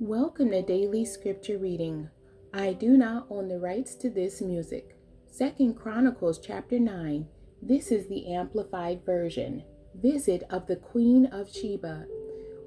Welcome to Daily Scripture Reading. I do not own the rights to this music. 2 Chronicles chapter 9. This is the Amplified Version. Visit of the Queen of Sheba.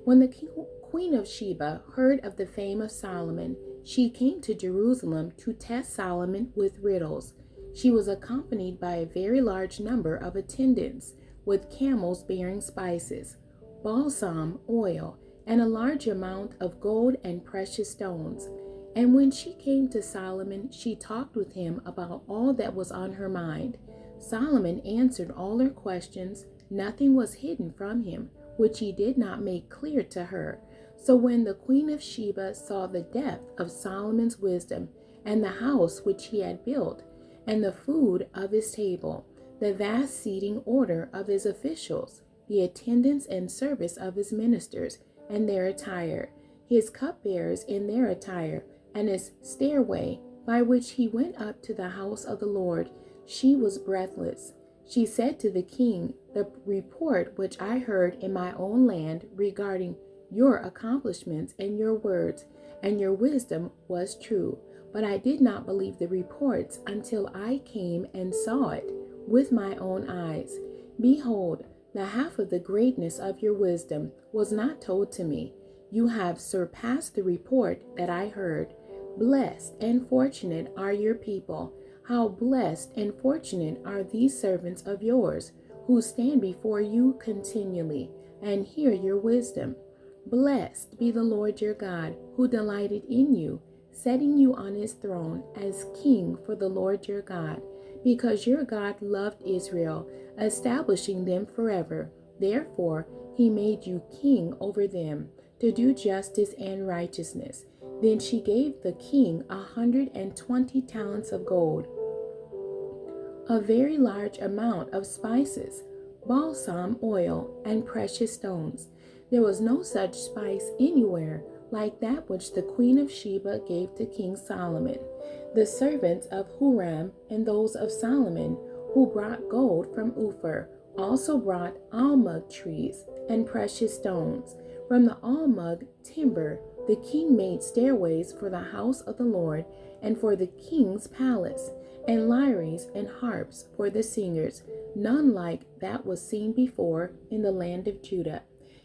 When the Queen of Sheba heard of the fame of Solomon, she came to Jerusalem to test Solomon with riddles. She was accompanied by a very large number of attendants, with camels bearing spices, balsam, oil, and a large amount of gold and precious stones. And when she came to Solomon, she talked with him about all that was on her mind. Solomon answered all her questions. Nothing was hidden from him, which he did not make clear to her. So when the Queen of Sheba saw the depth of Solomon's wisdom, and the house which he had built, and the food of his table, the vast seating order of his officials, the attendance and service of his ministers, and their attire, his cupbearers in their attire, and his stairway by which he went up to the house of the Lord, she was breathless. She said to the king, "The report which I heard in my own land regarding your accomplishments and your words and your wisdom was true, but I did not believe the reports until I came and saw it with my own eyes. Behold, the half of the greatness of your wisdom was not told to me. You have surpassed the report that I heard. Blessed and fortunate are your people. How blessed and fortunate are these servants of yours, who stand before you continually and hear your wisdom. Blessed be the Lord your God, who delighted in you, setting you on his throne as king for the Lord your God, because your God loved Israel, establishing them forever. Therefore, he made you king over them, to do justice and righteousness." Then she gave the king 120 talents of gold, a very large amount of spices, balsam oil, and precious stones. There was no such spice anywhere like that which the Queen of Sheba gave to King Solomon. The servants of Huram and those of Solomon, who brought gold from Ophir, also brought almug trees and precious stones. From the almug timber, the king made stairways for the house of the Lord and for the king's palace, and lyres and harps for the singers, none like that was seen before in the land of Judah.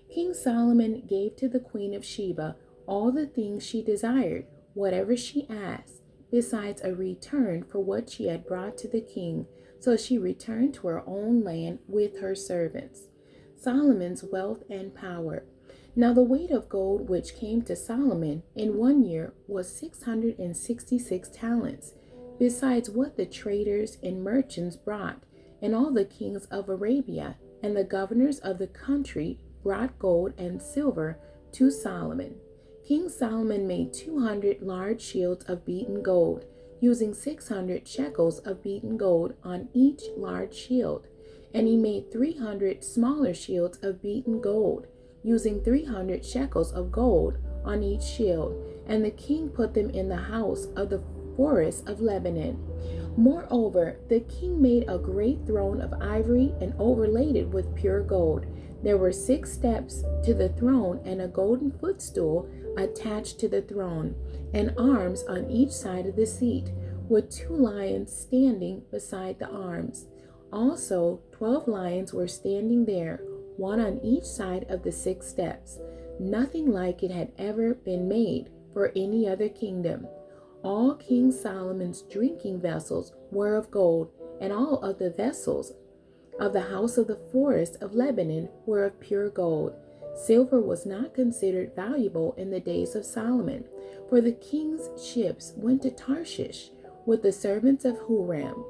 King Solomon gave to the Queen of Sheba all the things she desired, whatever she asked, besides a return for what she had brought to the king. So she returned to her own land with her servants. Solomon's wealth and power. Now the weight of gold which came to Solomon in 1 year was 666 talents, besides what the traders and merchants brought, and all the kings of Arabia and the governors of the country brought gold and silver to Solomon. King Solomon made 200 large shields of beaten gold, using 600 shekels of beaten gold on each large shield. And he made 300 smaller shields of beaten gold, using 300 shekels of gold on each shield. And the king put them in the house of the forest of Lebanon. Moreover, the king made a great throne of ivory and overlaid it with pure gold. There were 6 steps to the throne and a golden footstool attached to the throne, and arms on each side of the seat, with 2 lions standing beside the arms. Also, 12 lions were standing there, one on each side of the 6 steps. Nothing like it had ever been made for any other kingdom. All King Solomon's drinking vessels were of gold, and all of the vessels of the house of the forest of Lebanon were of pure gold. Silver was not considered valuable in the days of Solomon, for the king's ships went to Tarshish with the servants of Huram.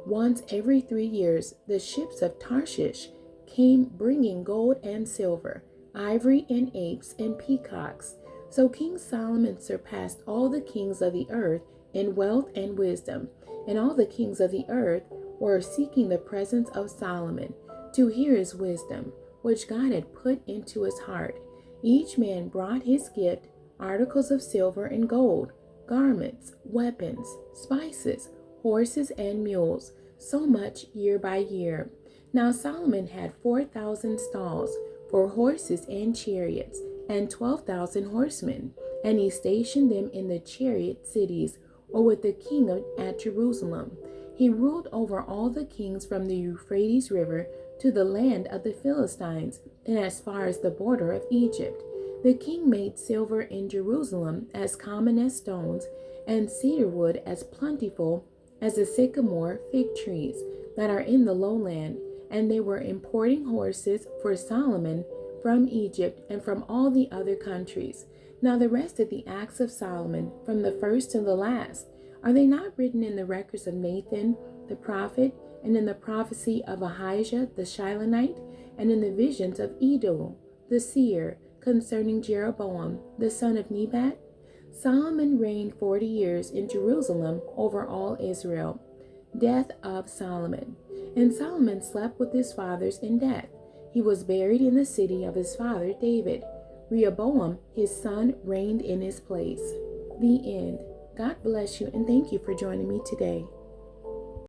Once every 3 years, the ships of Tarshish came bringing gold and silver, ivory and apes and peacocks. So King Solomon surpassed all the kings of the earth in wealth and wisdom, and all the kings of the earth were seeking the presence of Solomon to hear his wisdom, which God had put into his heart. Each man brought his gift, articles of silver and gold, garments, weapons, spices, horses and mules, so much year by year. Now Solomon had 4,000 stalls for horses and chariots, and 12,000 horsemen, and he stationed them in the chariot cities, or with the king at Jerusalem. He ruled over all the kings from the Euphrates River to the land of the Philistines, and as far as the border of Egypt. The king made silver in Jerusalem as common as stones, and cedar wood as plentiful as the sycamore fig trees that are in the lowland. And they were importing horses for Solomon from Egypt and from all the other countries. Now the rest of the acts of Solomon, from the first to the last, are they not written in the records of Nathan the prophet, and in the prophecy of Ahijah the Shilonite, and in the visions of Iddo the seer concerning Jeroboam the son of Nebat? Solomon reigned 40 years in Jerusalem over all Israel. Death of Solomon. And Solomon slept with his fathers in death. He was buried in the city of his father David. Rehoboam, his son, reigned in his place. The end. God bless you, and thank you for joining me today.